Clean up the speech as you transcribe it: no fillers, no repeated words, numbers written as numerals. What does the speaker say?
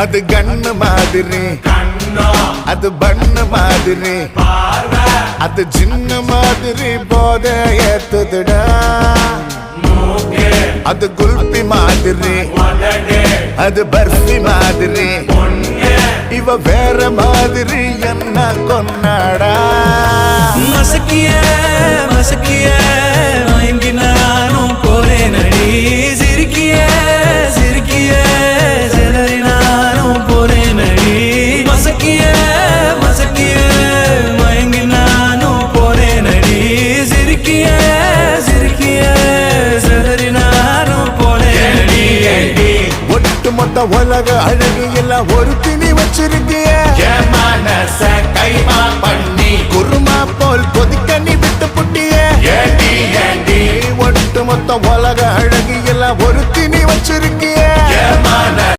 அது கண்ணு மாதிரி, அது பண்ணு மாதிரி, அது சின்ன மாதிரி போத ஏத்துதுடா. அது குல்பி மாதிரி, அது பர்ஃபி மாதிரி, இவ வேற மாதிரி என்ன கொண்டாடா. மசக்கிய மசக்கிய மயங்கி நானும் போறேன் நடி. சிரிக்கிய சிரிக்கிய சிலரி நானும் போறேன் நடி. மசக்கிய மசக்கிய மயங்கி நானும் போறேன் நடி. சிரிக்கிய சிரிக்கிய சிலரி நானும் போறேன் நடி. ஒட்டுமொத்த உலக அழகு எல்லாம் ஒரு திணி வச்சிருக்கிய. மனச கைமா பண்ணி குருமா போல் கொதிக்க நீ விட்டு புட்டிய. ஏண்டி ஏண்டி ஒட்டுமொத்த உலக அழகு எல்லாம் ஒரு திணி வச்சிருக்கிய.